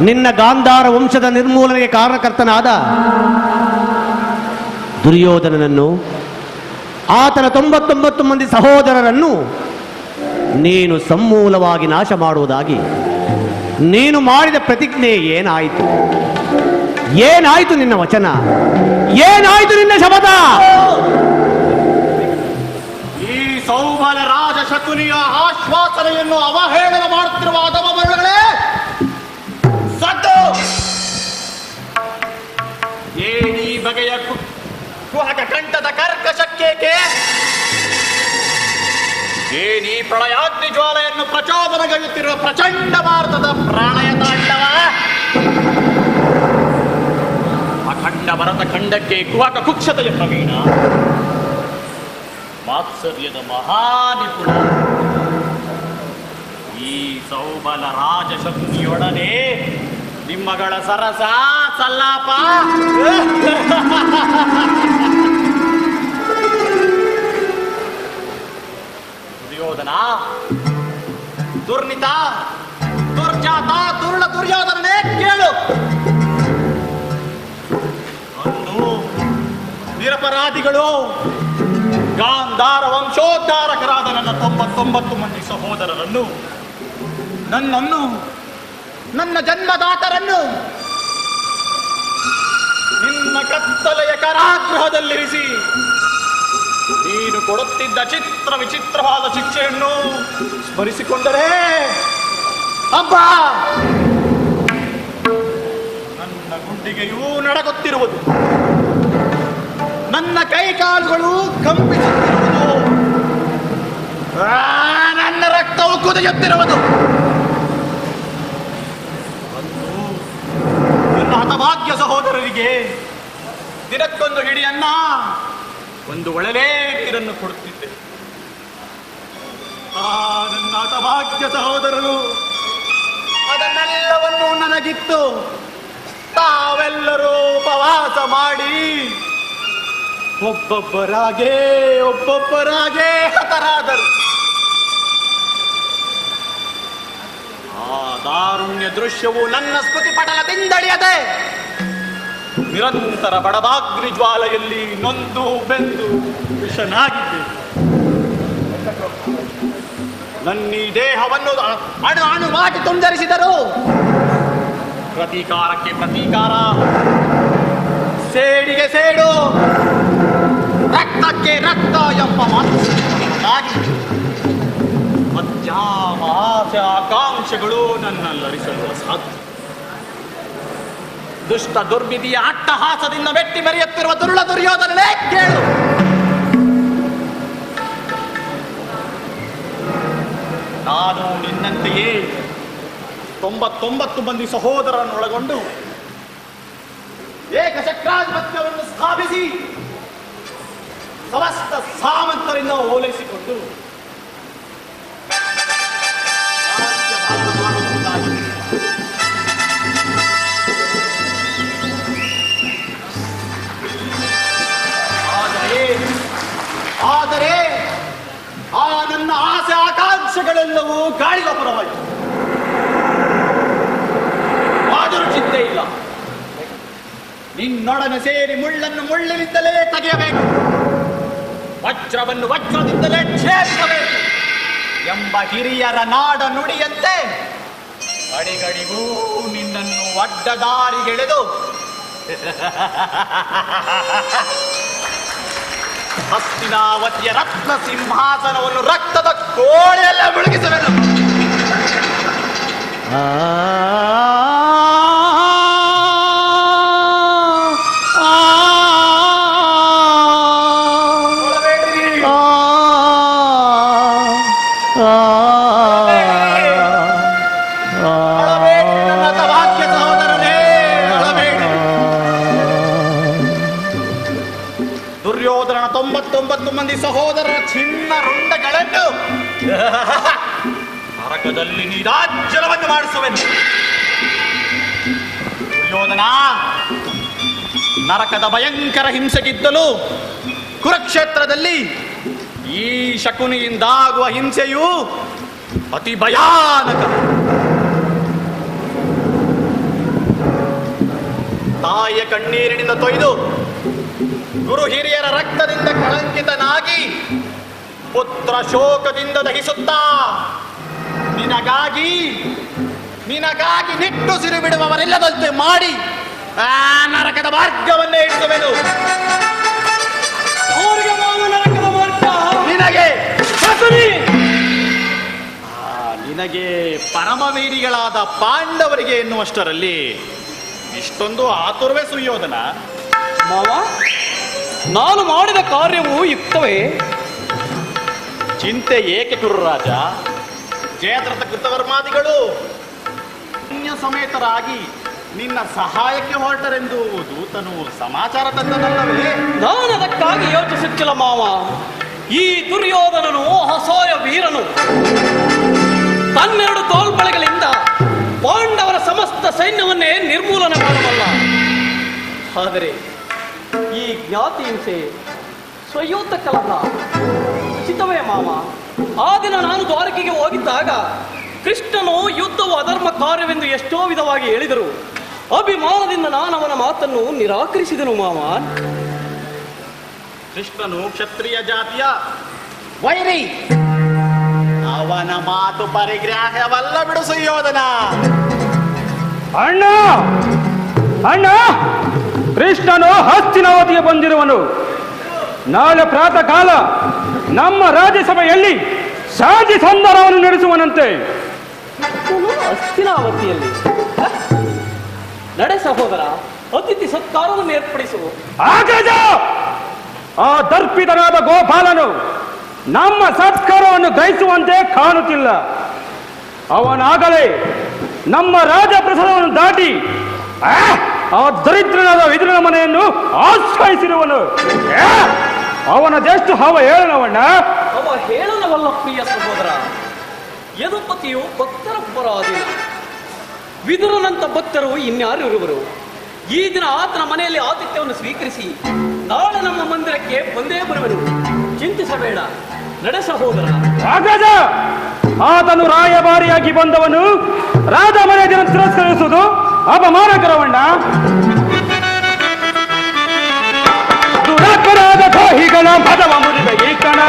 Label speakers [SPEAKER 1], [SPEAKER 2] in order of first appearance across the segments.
[SPEAKER 1] ನಿನ್ನ ಗಾಂಧಾರ ವಂಶದ ನಿರ್ಮೂಲನೆಗೆ ಕಾರಣಕರ್ತನಾದ ದುರ್ಯೋಧನನನ್ನು, ಆತನ 99 ಮಂದಿ ಸಹೋದರರನ್ನು ನೀನು ಸಮೂಲವಾಗಿ ನಾಶ ಮಾಡುವುದಾಗಿ ನೀನು ಮಾಡಿದ ಪ್ರತಿಜ್ಞೆ ಏನಾಯಿತು? ಏನಾಯಿತು ನಿನ್ನ ವಚನ? ಏನಾಯಿತು ನಿನ್ನ ಶಪಥ?
[SPEAKER 2] ಈ ಸೌಬಲ ರಾಜ ಶಕುನಿಯ ಆಶ್ವಾಸನೆಯನ್ನು ಅವಹೇಳನ ಮಾಡುತ್ತಿರುವ ಅಧಮರುಗಳೇ, ಸತ್ತು ಏನಿ ಬಗೆಯ ಕುಹಕ ಕಂಠದ ಕರ್ಕಶಕ್ಕೇಕೆ? ಏನಿ ಪ್ರಳಯಾಗ್ನಿ ಜ್ವಾಲೆಯನ್ನು ಪ್ರಚೋದನಗೈಯುತ್ತಿರುವ ಪ್ರಚಂಡ ಭಾರತದ ಪ್ರಾಣಯ ತಾಂಡವ. ಅಖಂಡ ಭರತ ಖಂಡಕ್ಕೆ ಕುಹಕ ಕುಕ್ಷತೆಯ ಪ್ರವೀಣ, ಮಾತ್ಸರ್ಯದ ಮಹಾನಿಪುಣ ಈ ಸೌಬಲ ರಾಜಶಕ್ತಿಯೊಡನೆ ನಿಮ್ಮಗಳ ಸರಸ ಸಲ್ಲಾಪ. ದುರ್ಯೋಧನ, ದುರ್ನಿತ, ದುರ್ಜಾತ, ದುರ್ಳ ದುರ್ಯೋಧನನೇ ಕೇಳು. ಅಂದು ನಿರಪರಾಧಿಗಳು ಗಾಂಧಾರ ವಂಶೋದ್ಧಾರಕರಾದ ನನ್ನ 99 ಮಂದಿ ಸಹೋದರರನ್ನು, ನನ್ನನ್ನು, ನನ್ನ ಜನ್ಮದಾತರನ್ನು ನಿನ್ನ ಕತ್ತಲೆಯ ಕಾರಾಗೃಹದಲ್ಲಿರಿಸಿ ನೀನು ಕೊಡುತ್ತಿದ್ದ ಚಿತ್ರ ವಿಚಿತ್ರವಾದ ಶಿಕ್ಷೆಯನ್ನು ಸ್ಮರಿಸಿಕೊಂಡರೆ ಅಬ್ಬ ನನ್ನ ಗುಂಡಿಗೆಯೂ ನಡಗುತ್ತಿರುವುದು, ನನ್ನ ಕೈಕಾಲುಗಳು ಕಂಪಿಸುತ್ತಿರುವುದು, ನನ್ನ ರಕ್ತವು ಕುದಿಯುತ್ತಿರುವುದು. ನನ್ನ ಹತಭಾಗ್ಯ ಸಹೋದರರಿಗೆ ದಿನಕ್ಕೊಂದು ಹಿಡಿಯನ್ನ, ಒಂದು ಒಳಲೇ ನೀರನ್ನು ಕೊಡುತ್ತಿದ್ದೆ. ನನ್ನ ಹತಭಾಗ್ಯ ಸಹೋದರರು ಅದನ್ನೆಲ್ಲವನ್ನು ನನಗಿತ್ತು ತಾವೆಲ್ಲರೂ ಉಪವಾಸ ಮಾಡಿ ಒಬ್ಬೊಬ್ಬರಾಗೆ ಹತರಾದರು. ಆ ದಾರುಣ್ಯ ದೃಶ್ಯವು ನನ್ನ ಸ್ಮೃತಿ ಪಟಲದಿಂದಳಿಯದೆ ನಿರಂತರ ಬಡಭಾಗ್ನಿ ಜ್ವಾಲೆಯಲ್ಲಿ ನೊಂದು ಬೆಂದು ವಿಷನಾಗಿದ್ದೆ. ನನ್ನ ಈ ದೇಹವನ್ನು ಅಣು ಅಣು ಮಾಡಿ ತುಂಡರಿಸಿದರು. ಪ್ರತೀಕಾರಕ್ಕೆ ಪ್ರತೀಕಾರ, ಸೇಡಿಗೆ ಸೇಡು, ರಕ್ತಕ್ಕೆ ರಕ್ತ ಎಂಬ ಮಾತಾಗಿ ಆಸೆ ಆಕಾಂಕ್ಷೆಗಳು ನನ್ನಲ್ಲರಿಸಲು ಅಸಾಧ್ಯ. ದುಷ್ಟ ದುರ್ವಿಧಿಯ ಅಟ್ಟಹಾಸದಿಂದ ಮೆಟ್ಟಿ ಮೆರೆಯುತ್ತಿರುವ ದುರುಳ ದುರ್ಯೋಧನನೇ ಕೇಳು. ನಾನು ನಿನ್ನಂತೆಯೇ 99 ಮಂದಿ ಸಹೋದರರನ್ನೊಳಗೊಂಡು ಏಕಚಕ್ರಾಧಿಪತ್ಯವನ್ನು ಸ್ಥಾಪಿಸಿ ಸಮಸ್ತ ಸಾಮಂತರಿಂದ ಓಲೈಸಿಕೊಂಡು ಆದರೆ ಆ ನನ್ನ ಆಸೆ ಆಕಾಂಕ್ಷೆಗಳೆಲ್ಲವೂ ಗಾಳಿಗೊಬ್ಬರವಾಯಿತು. ಆದರೂ ಚಿಂತೆ ಇಲ್ಲ, ನಿನ್ನೊಡನೆ ಸೇರಿ ಮುಳ್ಳನ್ನು ಮುಳ್ಳಿನಿಂದಲೇ ತೆಗೆಯಬೇಕು, ವಜ್ರವನ್ನು ವಜ್ರದಿಂದಲೇ ಛೇದಿಸಬೇಕು ಎಂಬ ಹಿರಿಯರ ನಾಡ ನುಡಿಯಂತೆ ಅಡಿಗಡಿಗೂ ನಿನ್ನನ್ನು ಅಡ್ಡದಾರಿಗೆಳೆದು ಹಸ್ತಿನಾವತಿಯ ರತ್ನ ಸಿಂಹಾಸನವನ್ನು ರಕ್ತದ ಕೋಳೆಯಲ್ಲ ಮುಳುಗಿಸಬೇಕು. ದುರ್ಯೋಧನ 99 ಮಂದಿ ಸಹೋದರರ ಚಿನ್ನ ರುಂಡಗಳನ್ನು ನರಕದಲ್ಲಿ ನೀರಾಜ್ಜಲವನ್ನು ಮಾಡಿಸುವೆನು. ದುರ್ಯೋಧನ, ನರಕದ ಭಯಂಕರ ಹಿಂಸೆಗಿದ್ದಲು ಕುರುಕ್ಷೇತ್ರದಲ್ಲಿ ಈ ಶಕುನಿಯಿಂದಾಗುವ ಹಿಂಸೆಯು ಅತಿ ಭಯಾನಕ. ಕಣ್ಣೀರಿನಿಂದ ತೊಯ್ದು ಗುರು ಹಿರಿಯರ ರಕ್ತದಿಂದ ಕಳಂಕಿತನಾಗಿ ಪುತ್ರ ಶೋಕದಿಂದ ದಹಿಸುತ್ತಾ ನಿನಗಾಗಿ ನಿಟ್ಟುಸಿರು ಬಿಡುವವರಿಲ್ಲದಂತೆ ಮಾಡಿ ಆ ನರಕದ ಮಾರ್ಗವನ್ನೇ ಇಡುವೆನು.
[SPEAKER 3] ನರಕದ ಮಾರ್ಗ
[SPEAKER 2] ನಿನಗೆ ನಿನಗೆ ಪರಮವೀರಿಗಳಾದ ಪಾಂಡವರಿಗೆ ಎನ್ನುವಷ್ಟರಲ್ಲಿ ಇಷ್ಟೊಂದು ಆತುರವೇ ಸುಯೋಧನ?
[SPEAKER 3] ಮಾವ, ನಾನು ಮಾಡಿದ ಕಾರ್ಯವು ಯುಕ್ತವೇ?
[SPEAKER 2] ಚಿಂತೆ ಏಕೆ ಕುರುರಾಜ? ಜಯದ್ರಥ ಕೃತವರ್ಮಾದಿಗಳು ಪುಣ್ಯ ಸಮೇತರಾಗಿ ನಿನ್ನ ಸಹಾಯಕ್ಕೆ ಹೊರಟರೆಂದು ದೂತನು ಸಮಾಚಾರ ತಂದನಲ್ಲವೇ?
[SPEAKER 3] ನಾನು ಅದಕ್ಕಾಗಿ ಯೋಚಿಸುತ್ತಿಲ್ಲ ಮಾವ. ಈ ದುರ್ಯೋಧನನು ಅಸಹಾಯ ವೀರನು. ತನ್ನೆರಡು ತೋಳ್ಬಳೆಗಳಿಂದ ಪಾಂಡವರ ಸಮಸ್ತ ಸೈನ್ಯವನ್ನೇ ನಿರ್ಮೂಲನೆ ಮಾಡಬಲ್ಲ. ಆದರೆ ಈ ಜ್ಞಾತಿ ಹಿಂಸೆ, ಸ್ವಯುದ್ಧ ಕಲಹ ಉಚಿತವೇ ಮಾವ. ಆ ದಿನ ನಾನು ದ್ವಾರಕೆಗೆ ಹೋಗಿದ್ದಾಗ ಕೃಷ್ಣನು ಯುದ್ಧವು ಅಧರ್ಮ ಕಾರ್ಯವೆಂದು ಎಷ್ಟೋ ವಿಧವಾಗಿ ಹೇಳಿದರು. ಅಭಿಮಾನದಿಂದ ನಾನು ಅವನ ಮಾತನ್ನು ನಿರಾಕರಿಸಿದನು ಮಾವ.
[SPEAKER 2] ಕೃಷ್ಣನು ಕ್ಷತ್ರಿಯ ಜಾತಿಯ ವೈರಿ. ಅವನ ಮಾತು ಪರಿಗ್ರಾಹ್ಯವಲ್ಲ ಬಿಡು ಸುಯೋಧನ.
[SPEAKER 4] ಅಣ್ಣ ಅಣ್ಣ, ಕೃಷ್ಣನು ಹಸ್ತಿನಾವತಿಗೆ ಬಂದಿರುವನು. ನಾಳೆ ಪ್ರಾತಃ ಕಾಲ ನಮ್ಮ ರಾಜ್ಯಸಭೆಯಲ್ಲಿ ಶಾಂತಿ ಸಂಧಾನವನ್ನು ನಡೆಸುವನಂತೆ.
[SPEAKER 3] ಹಸ್ತಿನಾವತಿಯಲ್ಲಿ ನಡೆ ಸಹೋದರ, ಅತಿಥಿ ಸತ್ಕಾರವನ್ನು ಏರ್ಪಡಿಸು.
[SPEAKER 4] ಆಗಜ! ಆ ದರ್ಪಿತನಾದ ಗೋಪಾಲನು ನಮ್ಮ ಸತ್ಕಾರವನ್ನು ಗ್ರಹಿಸುವಂತೆ ಕಾಣುತ್ತಿಲ್ಲ. ಅವನಾಗಲೇ ನಮ್ಮ ರಾಜಪ್ರಸಾದವನ್ನು ದಾಟಿ ಆ ದರಿದ್ರನಾದ ವಿದುರನ ಮನೆಯನ್ನು ಆಶ್ರಯಿಸಿರುವನು. ಅವನದೆಷ್ಟು ಹವ ಹೇಳನವಣ್ಣ.
[SPEAKER 3] ಅವ ಹೇಳನವಲ್ಲ ಪ್ರಿಯ ಸಹೋದರ. ಯದುಪತಿಯು ಭಕ್ತರ ಪರಾಧೀನ. ವಿದುರನಂತ ಭಕ್ತರು ಇನ್ಯಾರು ಇರುವರು? ಈ ದಿನ ಆತನ ಮನೆಯಲ್ಲಿ ಆತಿಥ್ಯವನ್ನು ಸ್ವೀಕರಿಸಿ ನಾಳೆ ನಮ್ಮ ಮಂದಿರಕ್ಕೆ ಬಂದೇ ಬರುವನು. ಚಿಂತಿಸಬೇಡ, ನಡೆ ಸಹೋದರ.
[SPEAKER 4] ರಾಜ, ಆತನು ರಾಯಭಾರಿಯಾಗಿ ಬಂದವನು ರಾಜ ಮರ್ಯಾದೆಯನ್ನು ತಿರಸ್ಕರಿಸುವುದು ಅಪಮಾನಕರವಣ್ಣ. ದುರಪರಾಧ ದ್ರೋಹಿಗಳ ಮದವ ಮುರಿದ ಈ ಕಣ,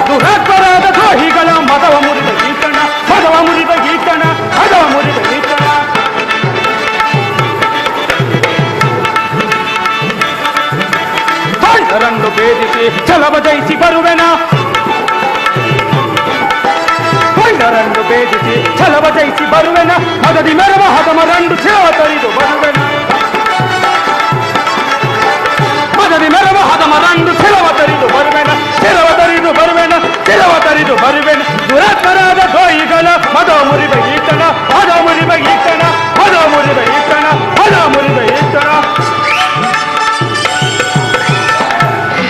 [SPEAKER 4] ದುರಪರಾಧ ದ್ರೋಹಿಗಳ ಮದವ ಮುರಿದ ಈ ಕಣ, ಮದವ ಮುರಿದ ಈ ಕಣ, ಮದವ ಮುರಿದ ಈ ಕಣ. ರಂಡು ಭೇದಿಸಿ ಛಲವ ಜಯಿಸಿ ಬರುವೆನ, ರಂಡು ಭೇದಿಸಿ ಛಲವ ಜಯಿಸಿ ಬರುವೆನ, ಮದದಿ ಮೆರವ ಹದಮ ರಂಡು ಛಲವ ತರಿದು ಬರುವೆನ, ಮದದಿ ಮೆರವ ಹದಮ ರಂಡು ಛಲವ ತರಿದು ಬರುವೆನ, ಛಲವ ತರಿದು ಬರುವೆನ, ಛಲವ ತರಿದು ಬರುವೆನ. ದುರಪರಾಧ ದ್ರೋಹಿಗಳ ಮದ ಮುರಿದ ಈತನ, ಮದ ಮುರಿದ ಈತನ, ಮದ ಮುರಿದ ಈತನ, ಮದ ಮುರಿದ ಈತನ.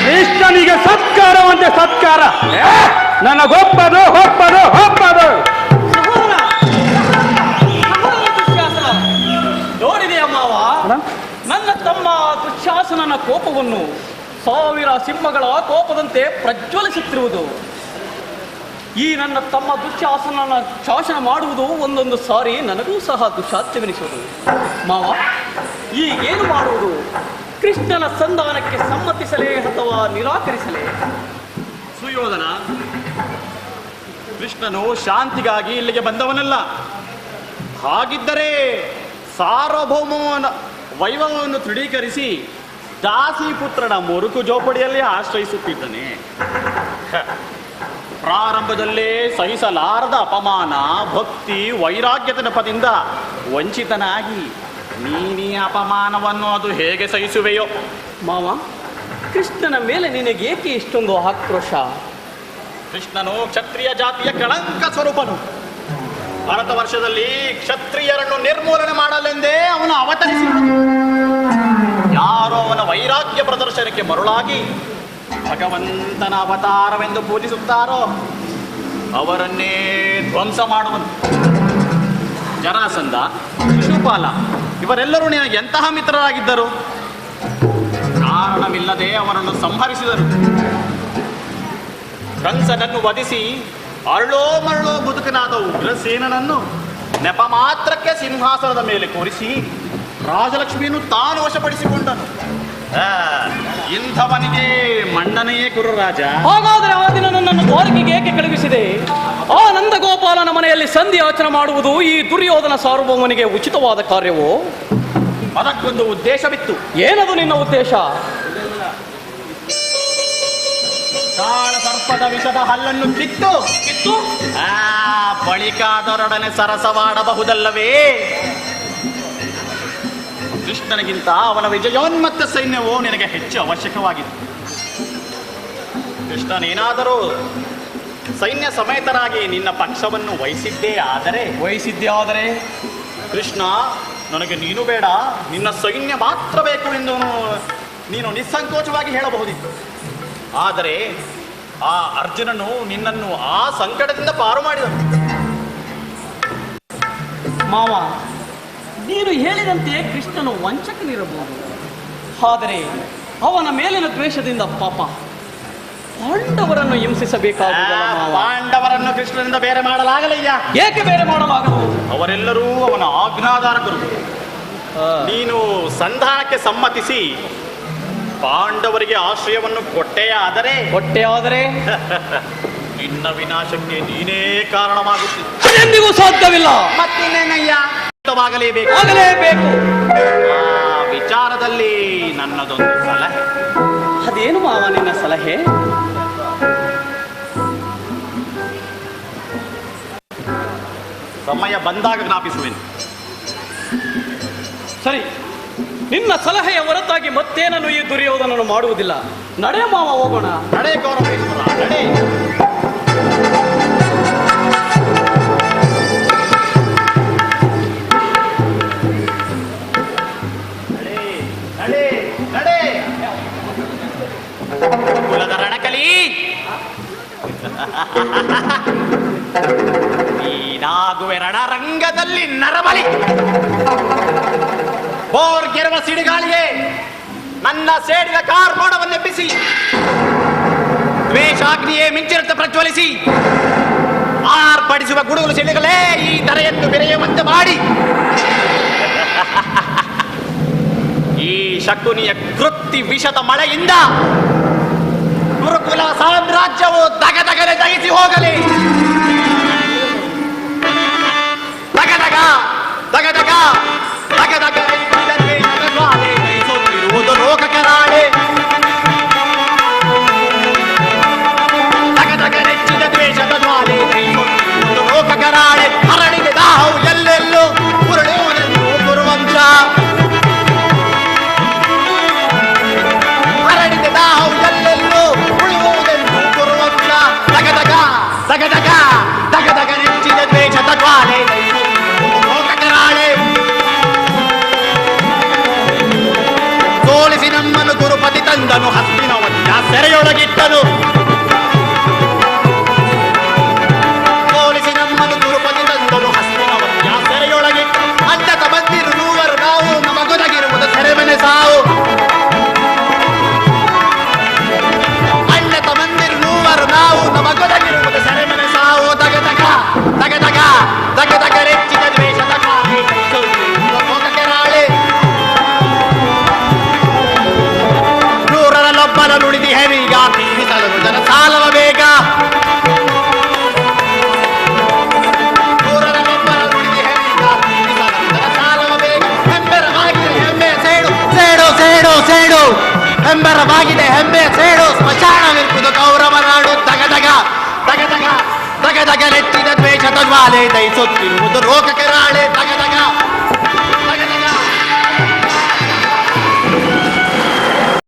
[SPEAKER 4] ಕೃಷ್ಣನಿಗೆ ಸತ್ಕಾರವಂತೆ ಸತ್ಕಾರ, ನನಗೊಪ್ಪದು ಒಪ್ಪದು ಒಪ್ಪದು.
[SPEAKER 3] ನೋಡಿದೆಯ ಮಾವ, ನನ್ನ ತಮ್ಮ ದುಶ್ಯಾಸನನ ಕೋಪವನ್ನು ಸಾವಿರ ಸಿಂಹಗಳ ಕೋಪದಂತೆ ಪ್ರಜ್ವಲಿಸುತ್ತಿರುವುದು. ಈ ನನ್ನ ತಮ್ಮ ದುಶ್ಯಾಸನನ ಶಾಸನ ಮಾಡುವುದು ಒಂದೊಂದು ಸಾರಿ ನನಗೂ ಸಹ ದುಶ್ಸಾಧ್ಯವೆನಿಸುವುದು. ಮಾವ, ಈಗೇನು ಮಾಡುವುದು? ಕೃಷ್ಣನ ಸಂಧಾನಕ್ಕೆ ಸಮ್ಮತಿಸಲೇ ಅಥವಾ ನಿರಾಕರಿಸಲೇ?
[SPEAKER 2] ಸುಯೋಧನ, ಕೃಷ್ಣನು ಶಾಂತಿಗಾಗಿ ಇಲ್ಲಿಗೆ ಬಂದವನಲ್ಲ. ಹಾಗಿದ್ದರೆ ಸಾರ್ವಭೌಮವನ ವೈಭವವನ್ನು ದೃಢೀಕರಿಸಿ ದಾಸಿಪುತ್ರನ ಮುರುಕು ಜೋಪಡಿಯಲ್ಲಿ ಆಶ್ರಯಿಸುತ್ತಿದ್ದಾನೆ. ಪ್ರಾರಂಭದಲ್ಲೇ ಸಹಿಸಲಾರದ ಅಪಮಾನ, ಭಕ್ತಿ, ವೈರಾಗ್ಯದ ನೆಪದಿಂದ ವಂಚಿತನಾಗಿ ನೀನೀ ಅಪಮಾನವನ್ನು ಅದು ಹೇಗೆ ಸಹಿಸುವೆಯೋ?
[SPEAKER 3] ಮಾವ, ಕೃಷ್ಣನ ಮೇಲೆ ನಿನಗೇಕೆ ಇಷ್ಟೊಂದು ಆಕ್ರೋಶ?
[SPEAKER 2] ಕೃಷ್ಣನು ಕ್ಷತ್ರಿಯ ಜಾತಿಯ ಕಳಂಕ ಸ್ವರೂಪನು. ಭಾರತ ವರ್ಷದಲ್ಲಿ ಕ್ಷತ್ರಿಯರನ್ನು ನಿರ್ಮೂಲನೆ ಮಾಡಲೆಂದೇ ಅವನು ಅವತರಿಸಿದನು. ಯಾರೋ ಅವನ ವೈರಾಗ್ಯ ಪ್ರದರ್ಶನಕ್ಕೆ ಮರುಳಾಗಿ ಭಗವಂತನ ಅವತಾರವೆಂದು ಪೂಜಿಸುತ್ತಾರೋ ಅವರನ್ನೇ ಧ್ವಂಸ ಮಾಡುವನು. ಜರಾಸಂಧ, ಶಿಶುಪಾಲ ಇವರೆಲ್ಲರೂ ನಿನಗೆ ಎಂತಹ ಮಿತ್ರರಾಗಿದ್ದರು? ಕಾರಣವಿಲ್ಲದೆ ಅವರನ್ನು ಸಂಹರಿಸಿದರು. ಕಂಸನನ್ನು ವಧಿಸಿ ಅರಳೋ ಮರಳೋ ಬದುಕನಾದ ಉಗ್ರಸೇನನನ್ನು ನೆಪ ಮಾತ್ರಕ್ಕೆ ಸಿಂಹಾಸನದ ಮೇಲೆ ಕೂರಿಸಿ ರಾಜಲಕ್ಷ್ಮಿಯನ್ನು ತಾನು ವಶಪಡಿಸಿಕೊಂಡನು. ಆ, ಇಂಥವನಿಗೆ ಮಂಡನೆಯೇ ಗುರು ರಾಜ.
[SPEAKER 3] ಹಾಗಾದರೆ ಆ ದಿನ ನನ್ನನ್ನು ದ್ವಾರಕೆಗೆ ಏಕೆ ಕಳುಹಿಸಿದೆ? ಆ ನಂದಗೋಪಾಲನ ಮನೆಯಲ್ಲಿ ಸಂಧಿ ಆಚರಣೆ ಮಾಡುವುದು ಈ ದುರ್ಯೋಧನ ಸಾರ್ವಭೌಮನಿಗೆ ಉಚಿತವಾದ ಕಾರ್ಯವೋ?
[SPEAKER 2] ಅದಕ್ಕೊಂದು ಉದ್ದೇಶವಿತ್ತು.
[SPEAKER 3] ಏನದು ನಿನ್ನ ಉದ್ದೇಶ?
[SPEAKER 2] ಕಾಳ ಸರ್ಪದ ವಿಷದ ಹಲ್ಲನ್ನು ಕಿತ್ತು ಬಳಿಕ ಅದರೊಡನೆ ಸರಸವಾಡಬಹುದಲ್ಲವೇ? ಕೃಷ್ಣನಿಗಿಂತ ಅವನ ವಿಜಯೋನ್ಮತ್ತ ಸೈನ್ಯವೋ ನಿನಗೆ ಹೆಚ್ಚು ಅವಶ್ಯಕವಾಗಿದೆ. ಕೃಷ್ಣನೇನಾದರೂ ಸೈನ್ಯ ಸಮೇತರಾಗಿ ನಿನ್ನ ಪಕ್ಷವನ್ನು ವಹಿಸಿದ್ದೇ ಆದರೆ ಕೃಷ್ಣ, ನನಗೆ ನೀನು ಬೇಡ, ನಿನ್ನ ಸೈನ್ಯ ಮಾತ್ರ ಬೇಕು ಎಂದು ನೀನು ನಿಸ್ಸಂಕೋಚವಾಗಿ ಹೇಳಬಹುದಿತ್ತು. ಆದರೆ ಆ ಅರ್ಜುನನು ನಿನ್ನನ್ನು ಆ ಸಂಕಟದಿಂದ ಪಾರು ಮಾಡಿದನು.
[SPEAKER 3] ಮಾವ, ನೀನು ಹೇಳಿದಂತೆ ಕೃಷ್ಣನು ವಂಚಕನಿರಬಹುದು. ಆದರೆ ಅವನ ಮೇಲಿನ ದ್ವೇಷದಿಂದ ಪಾಪ ಪಾಂಡವರನ್ನು ಹಿಂಸಿಸಬೇಕಾಗುವುದಲ್ಲ ಮಾವ.
[SPEAKER 2] ಪಾಂಡವರನ್ನು ಕೃಷ್ಣನಿಂದ ಬೇರೆ ಮಾಡಲಾಗಲಯ್ಯ.
[SPEAKER 3] ಏಕೆ ಬೇರೆ ಮಾಡಲಾಗದು?
[SPEAKER 2] ಅವರೆಲ್ಲರೂ ಅವನ ಆಜ್ಞಾಧಾರಕರು. ನೀನು ಸಂಧಾನಕ್ಕೆ ಸಮ್ಮತಿಸಿ ಪಾಂಡವರಿಗೆ ಆಶ್ರಯವನ್ನು ಕೊಟ್ಟೇ ಆದರೆ ನಿನ್ನ ವಿನಾಶಕ್ಕೆ ನೀನೇ ಕಾರಣವಾಗುತ್ತಿದ್ದ.
[SPEAKER 3] ಎಂದಿಗೂ ಸಾಧ್ಯವಿಲ್ಲ.
[SPEAKER 2] ಮತ್ತಿನ್ನೇನಯ್ಯ, ಆಗಲೇಬೇಕು. ಆ ವಿಚಾರದಲ್ಲಿ ನನ್ನದೊಂದು ಸಲಹೆ.
[SPEAKER 3] ಅದೇನು ಮಾವ ನಿನ್ನ ಸಲಹೆ?
[SPEAKER 2] ಸಮಯ ಬಂದಾಗ ಜ್ಞಾಪಿಸುವೆನು.
[SPEAKER 3] ಸರಿ, ನಿನ್ನ ಸಲಹೆಯ ಹೊರತಾಗಿ ಮತ್ತೇನನ್ನು ಈ ದುರ್ಯೋಧನನು ಮಾಡುವುದಿಲ್ಲ. ನಡೆ ಮಾವ, ಹೋಗೋಣ.
[SPEAKER 2] ನಡೆ ಗೌರವೇಶ್ವರ, ನಡೆ. ಕುಲದ ರಣಕಲಿ, ನೀನಾಗುವೆ ರಣರಂಗದಲ್ಲಿ ನರಬಲಿ. ಬೋರ್ಗೆರುವ ಸಿಡಿಗಾಳಿಗೆ ನನ್ನ ಸೇಡಿದ ಕಾರ್ಮೋಡವನ್ನೆಬ್ಬಿಸಿ, ದ್ವೇಷಾಗ್ನಿಯೇ ಮಿಂಚಿರಂತೆ ಪ್ರಜ್ವಲಿಸಿ, ಆರ್ಪಡಿಸುವ ಗುಡುಗುಲು ಸಿಡಿಗಳೇ ಈ ಧರೆಯನ್ನು ಬೆರೆಯುವಂತೆ ಮಾಡಿ, ಈ ಶಕುನಿಯ ಕೃತ್ತಿ ವಿಷದ ಮಳೆಯಿಂದ ಗುರುಕುಲ ಸಾಮ್ರಾಜ್ಯವು ದಗದಗನೆ ದಹಿಸಿ ಹೋಗಲಿ. ದಗದಗ ದಗದಗ ದಗದಗ ಇರುವುದು ಲೋಕ ಕರಾಳೆ. ದಗದಗ ನೆಚ್ಚಿದ ದ್ವೇಷದ ಜ್ವಾಲೆ ಇರುವುದು ಲೋಕ ಕರಾಳೆ. ಹರಡಿದೆ ದಾಹವು ಎಲ್ಲೆಲ್ಲೂ ಉರುಳುವುದೆಂದು ಗುರುವಂಶ. ಹರಡಿದೆ ದಾಹವು ಎಲ್ಲೆಲ್ಲೂ ಉಳುವುದೆಂದು ಗುರುವಂಶ. ದಗದಗ ದಗದಗ ದಗದಗ ನೆಚ್ಚಿದ ದ್ವೇಷದ ಜ್ವಾಲೆ ಲೋಕ ಕರಾಳೆ. ಸೋಲಿಸಿ ನಮ್ಮನ್ನು ಗುರುಪತಿ ತಂದನು, ಹಸ್ತಿನವನ್ನ ಸೆರೆಯೊಳಗಿಟ್ಟನು. ಸೋಲಿಸಿ ನಮ್ಮನ್ನು ಗುರುಪತಿ ತಂದನು, ಹಸ್ತಿನವನ್ನ ಸೆರೆಯೊಳಗಿಟ್ಟು. ಅಡ್ಡತ ಬಂದಿರು ಮೂವರು ನಾವು, ನಮಗೊದಗಿರುವುದು ಸೆರೆಮನೆ ಸಾವು. ಅಡ್ಡತ ಬಂದಿರು ಮೂವರು ನಾವು, ನಮಗೊದಗಿರುವುದು ಸೆರೆಮನೆ ಸಾವು. ದಗದಗ ದಗದಗ ದಗದಗ ರೆಚ್ಚಿದ ದ್ವೇಷದ ಲೋಕಕ್ಕೆ ರಾಳೆ. ನೂರರಲ್ಲೊಬ್ಬನ ನುಡಿದಿ ಹೆವೀಗ ತೀರಿಸಲು ಜನ ಸಾಲವ ಬೇಗ. ನೂರರಲ್ಲೊಬ್ಬನ ನುಡಿದಿ ಹೆವೀಗ ತೀರಿಸಲು ಜನ ಸಾಲವ ಬೇಗ. ಹೆಂಬೆರವಾಗಿದೆ ಹೆಮ್ಮೆ ಸೇಡು ಸೇಡು ಸೇಡು ಸೇಡು. ಹೆಂಬೆರವಾಗಿದೆ ಹೆಮ್ಮೆ ಸೇಡು, ಸ್ಮಶಾನವಿರುವುದು ಕೌರವ ನಾಡು. ದಗದಗ ದಗದಗ ದಗದಗ ನೆಚ್ಚಿದ ದ್ವೇಷದ ಜ್ವಾಲೆ ದಹಿಸುತ್ತಿರುವುದು ಲೋಕಕ್ಕೆ ರಾಳೆ.